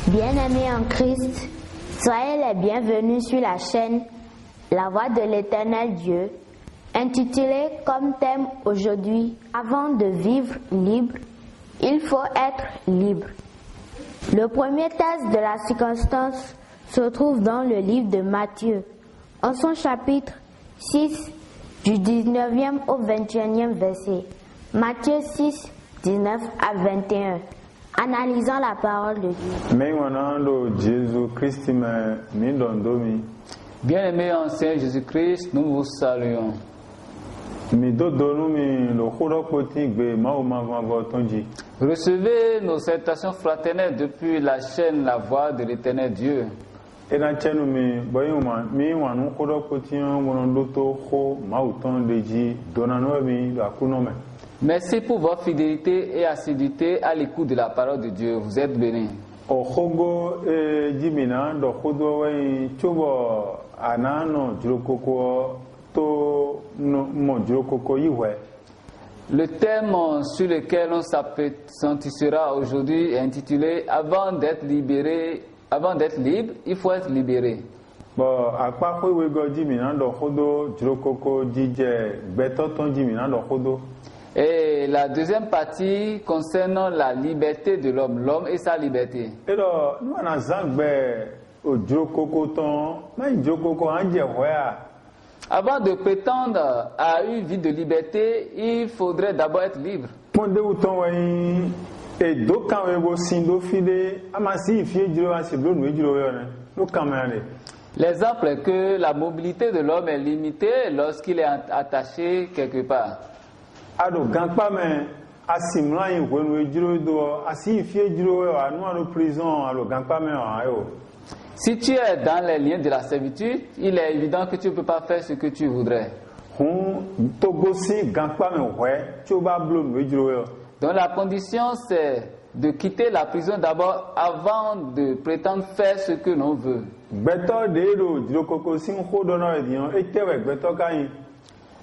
Bien-aimés en Christ, soyez les bienvenus sur la chaîne La Voix de l'Éternel Dieu, intitulée comme thème aujourd'hui « Avant de vivre libre, il faut être libre ». Le premier texte de la circonstance se trouve dans le livre de Matthieu, en son chapitre 6, du 19e au 21e verset. Matthieu 6, 19 à 21. Analysons la parole de Dieu. Bien-aimé en Seigneur Jésus-Christ, nous vous saluons. Recevez nos salutations fraternelles depuis la chaîne La Voix de l'Éternel Dieu. Merci pour votre fidélité et assiduité à l'écoute de la parole de Dieu. Vous êtes bénis. Le thème sur lequel on s'appréciera aujourd'hui est intitulé « Avant d'être libre, il faut être libéré ». Et la deuxième partie concerne la liberté de l'homme, l'homme et sa liberté. Avant de prétendre à une vie de liberté, il faudrait d'abord être libre. L'exemple est que la mobilité de l'homme est limitée lorsqu'il est attaché quelque part. Si tu es dans les liens de la servitude, il est évident que tu ne peux pas faire ce que tu voudrais. Donc la condition c'est de quitter la prison d'abord avant de prétendre faire ce que l'on veut.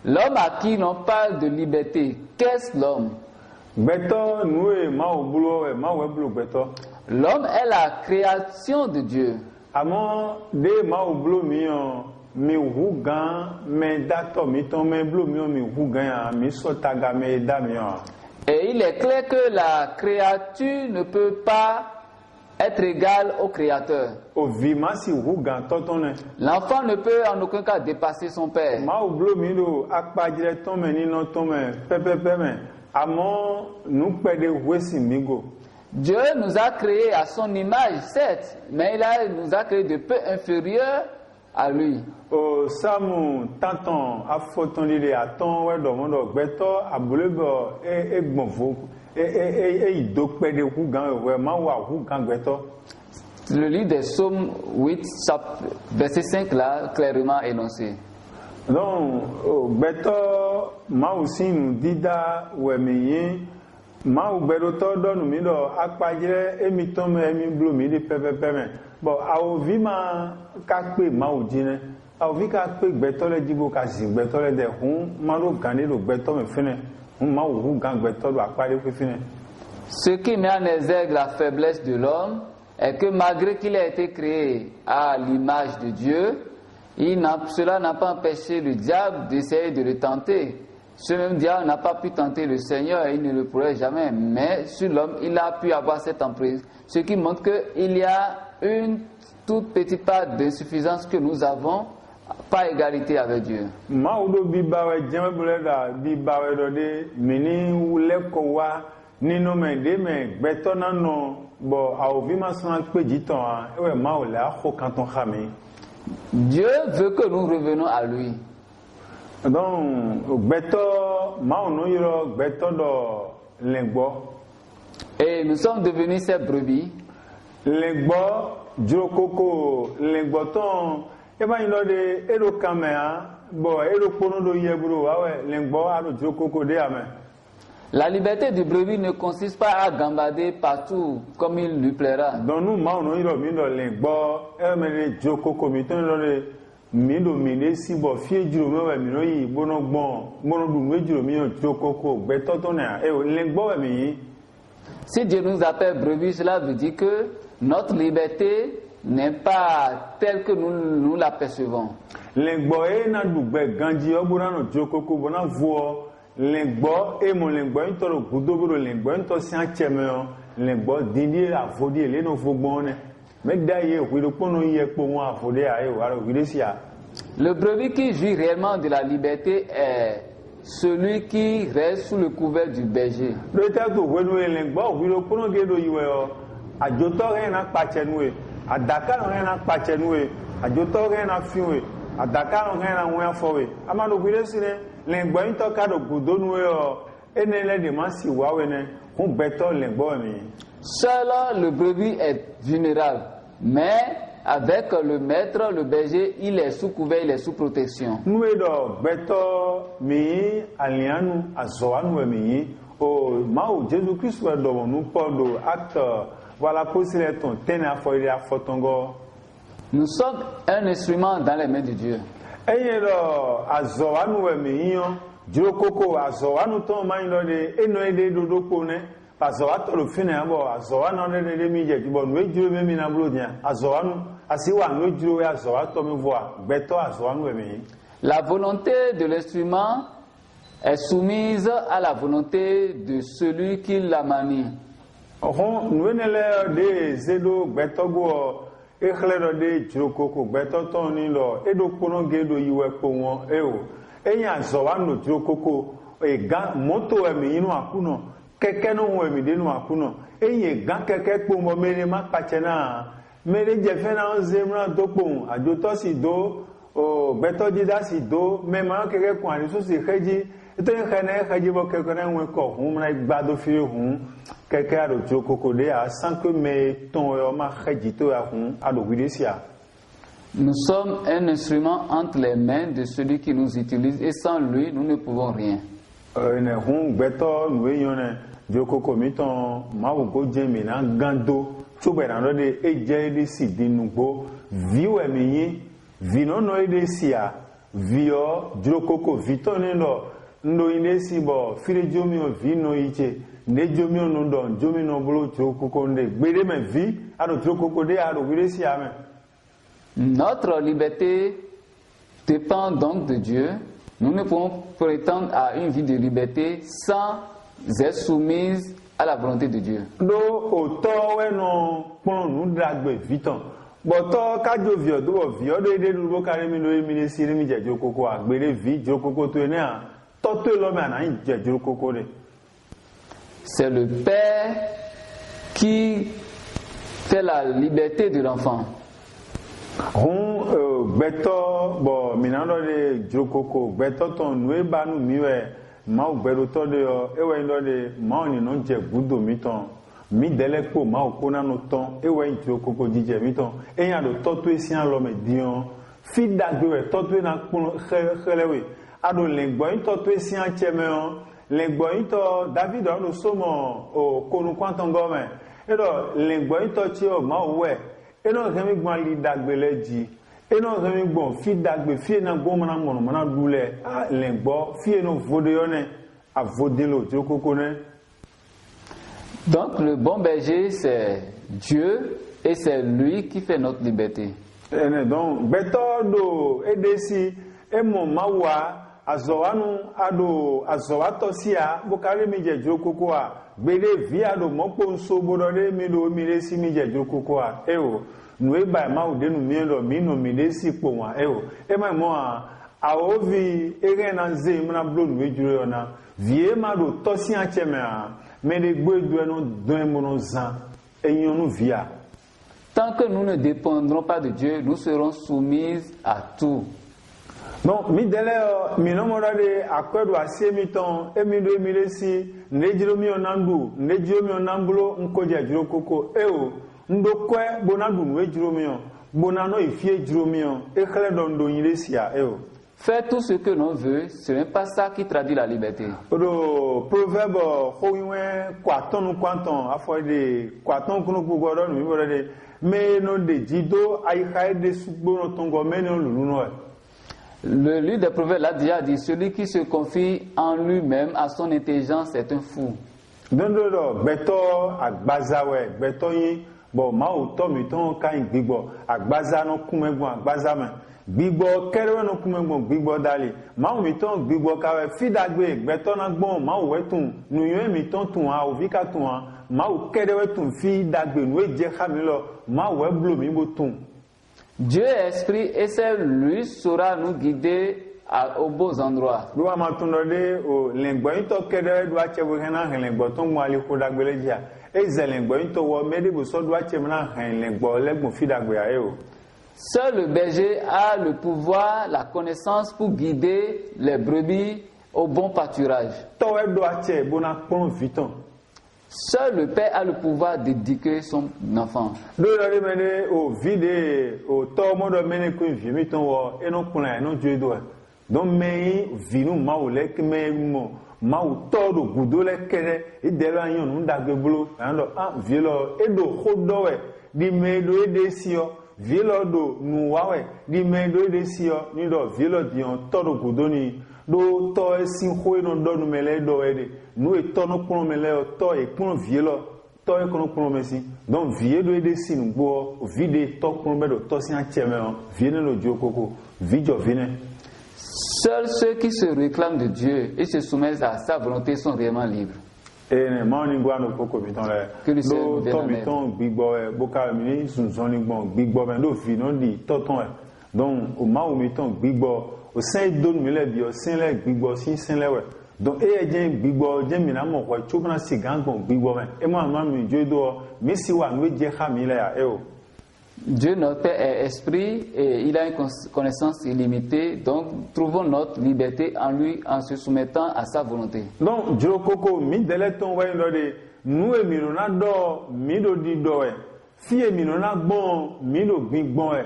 L'homme à qui l'on parle de liberté, qu'est-ce l'homme? L'homme est la création de Dieu. Et il est clair que la créature ne peut pas être égale au Créateur. L'enfant ne peut en aucun cas dépasser son père. Dieu nous a créés à son image, certes, mais il nous a créés de peu inférieurs à lui. Le livre des Psaumes 8, verset 5 là, clairement énoncé. Donc, ce qui met en exergue la faiblesse de l'homme est que malgré qu'il ait été créé à l'image de Dieu, cela n'a pas empêché le diable d'essayer de le tenter. Ce même diable n'a pas pu tenter le Seigneur et il ne le pourrait jamais. Mais sur l'homme, il a pu avoir cette emprise. Ce qui montre qu'il y a une toute petite part d'insuffisance que nous avons, pas égalité avec Dieu. Dieu veut que nous revenions à lui. Et nous sommes devenus ses brebis. La liberté du brebis ne consiste pas à gambader partout comme il lui plaira. Si Dieu nous appelle brebis, cela veut dire que notre liberté n'est pas telle que nous l'apercevons. Lengbo e na dugbe ganji obura no jokoko bona vuo lengbo e mo lengbo into ro gudoburo lengbo into si acheme o lengbo dindi afodi ele no fogbon ne me daye okwido pono yepo won afode aye waro widesia. Le brebis qui jouit réellement de la liberté est celui qui reste sous le couvert du berger. Le tato wenu lengbo okwido pono gedo yiwe o ajoto re na pachenwe adaka re na pachenwe ajoto re na fiwe adaka re na won afowe amado widesine lengbo into kado gudonwe o enele de masi wawe ne kun beto lengbo mi. Seul le brebis est vulnérable, mais avec le maître, le berger, il est sous couvert, il est sous protection. Nous edo beto mi alianu azoanu mi o mao Jésus Christ wa do nous podo acte voilà possible ton tena foire afotongo. Nous sommes un instrument dans les mains de Dieu. Eyedo azoanu mi yo jokoko azoanu ton maino de eno ede dodoko ne azoato lo fine abo azoanu de mi je bo no ejuro mi na blodia azoanu asiwa no ejuro azoato mi voa beto azoanu mi. La volonté de l'instrument est soumise à la volonté de celui qui la manie. On nuenele de zedo betogo ekhlero de jokoko betoto ni lo edo pono gedo yiwe po won eo enya zowanu jokoko e ga moto emi inu akuno keke no won emi de nu akuno enye ga keke po mo mere ma pachena mere je fe na zemra dopo ajoto si do o beto jida si do me ma keke kun ani so si kheji ito khane kheji bo keke na won ko hun na gbado fi hun keke ado jokoko de a sans que me ton yo ma kheji to ya hun ado widesia. Nous sommes un instrument entre les mains de celui qui nous utilise et sans lui nous ne pouvons rien. Ne hun beto nuwe yone jokoko mi ton ma wo go je mi na gando to be na no de eje de si dinugbo viwe mi yin vino no ede sia vio jokoko vitone no ndo inde si bo fire jomi o vino iche ne jomi o no ndo jomi no bolo jokoko nde gbede me vi ado jokoko de ado wire sia me. Notre liberté dépend donc de Dieu. Nous ne pouvons prétendre à une vie de liberté sans être soumise à la volonté de Dieu. Do oto we no pon nu dragbe viton boto kajo vio do vio de du kare mi no mi ne sire mi je jokoko agbere vi jokoko to ne a to lo me na je jokoko de. C'est le Père qui fait la liberté de l'enfant. Beto bo minando de jokoko beto ton nwe banu miwe ma ogbero to de ewe ndo de ma oni no je gudo miton mi dele ko ma okona no ton ewe jokoko jije miton eyan do to to esian lo me dion fi dagbe we to to na kun khelewe ado lengbo to to esian cheme on lengbo to David no somo o konu kwanton gome edo lengbo to chi o ma we eno kemi gban li dagbe leji eno kemi gbon fi dagbe fi na gbon mana mono mana dule a lengbo fi eno vodeyone a vodelo jokoko ne. Donc le bon berger c'est Dieu et c'est lui qui fait notre liberté. Donc beto do edesi emo mawa azowanu ado azowato sia bokare mi je jokoko a gbede vi ado mopo nso bodore mi do mi resi mi je jokoko a ewo nuwe ba ma o denu mi ndo mi no mi resi po wa ewo e ma mo a ovi ere na ze mi na blo nuwe juro yona vie ma do tosi a cheme a me de gbedu eno don mo no zan eyin onu via. Tant que nous ne dépendrons pas de Dieu, nous serons soumis à tout. Non, mi dele mi no mo de akwedu asie mi ton emi do mi resi nejiro mi onandu nejiro mi onambulo nkoje juro koko ewo ndo kwe bonandu nwe juro mi on bonano ifie juro mi on ekhle don do yin resia ewo. Faire tout ce que l'on veut, ce n'est pas ça qui traduit la liberté. Odo proverbe howiwe kwaton kwanton afode kwaton kunu gbodo mi bo de me no de jido ai haide sugbono tongo me no lulu no. Le livre des Proverbes l'a déjà dit, celui qui se confie en lui-même, à son intelligence, est un fou. Dondo beto agbazawe beto yin bo ma o to mi ton kan gbigbo agbaza no kumegbon agbaza me gbigbo kerewe no kumegbon gbigbo dali ma o mi ton gbigbo kawe fidagbe beto na gbon ma o wetun nu yo mi ton tun a o vika tun a ma o kerewe tun fidagbe nu eje khamilo ma o weblo mi bo tun. Dieu est esprit et c'est lui saura nous guider aux beaux endroits. Do ma tun de o lengbo to kerewe do achebo hena lengbo to mo ali ko dagbele dia ezelengbo to wo mede bo so do achebo na lengbo legbon fidagbe a e o. Seul le berger a le pouvoir, la connaissance pour guider les brebis au bon pâturage. Seul le père a le pouvoir d'éduquer son enfant. Vielo do nuwawe di mendo de sio ni do vielo dion todo gudoni do to esin ho no do no mele do ede nu e to no kuno mele o to e kuno vielo to e kuno kuno mesi donc vie do ede sin gbo o vide to kuno be do to sin acheme o viene no jokoko vijo viene. Seuls ceux qui se réclament de Dieu et se soumettent à sa volonté sont réellement libres. Et morning guano poko biton le do to biton gbigbo e boka mi sunzoni gbon gbigbo ben do fi no di toton e donc o ma o biton gbigbo o sen do mi le bi o sen le gbigbo sin sen le we donc e je gbigbo je mi na mo ko chobna si gangbon gbigbo ben e ma mi jodo mi si wa no je kha mi le ya e o. Dieu notre Père est esprit et il a une connaissance illimitée, donc trouvons notre liberté en lui en se soumettant à sa volonté. Donc, Dieu koko mi deleton wa ndode nous e mi na do mi do di do e fi e mi na gbon mi do gbin gbon e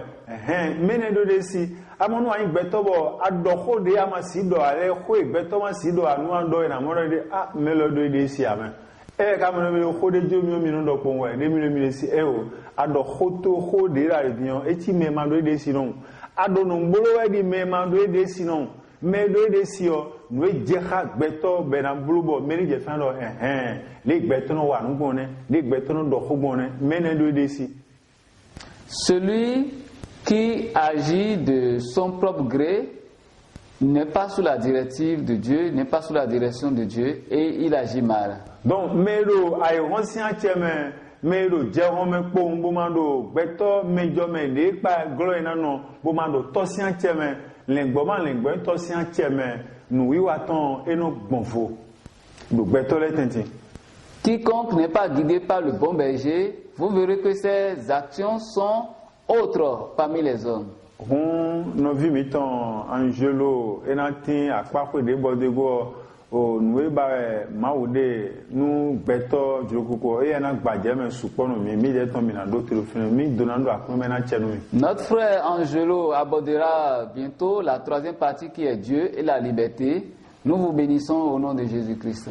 mene do de si amonu an gbeto bo adoko de amasi do ale ko gbeto ma si do anu an do na mo de a melo do de si amen ka mo no ko de jo mi no do pon wa de mi si o ado khoto kho de ra bion eti me mando de sinon ado no mbolo we di me mando de sinon me do de sio no je kha gbeto be na mbulubo me ni je fan do le gbeto no wa ngbon ne le gbeto no do khogbon ne me ne do de si. Celui qui agit de son propre gré n'est pas sous la directive de Dieu, n'est pas sous la direction de Dieu et il agit mal. Donc melo ay ronsian cheme melo jehome kpom bomando beto mejo me de pa glory na no bomando tosian cheme lengbo tosian cheme nu wiwa ton eno gbonfo do beto le tenti. Quiconque n'est pas guidé par le bon berger, vous verrez que ses actions sont autres parmi les hommes. No vi mi ton angelo enati akpako de bodego o nuwe ba maude nu beto jokoko e na gbaje me supono mi de ton mi na do telefone mi donando akome na chenu mi. Notre frère Angelo abordera bientôt la troisième partie qui est Dieu et la liberté. Nous vous bénissons au nom de Jésus-Christ.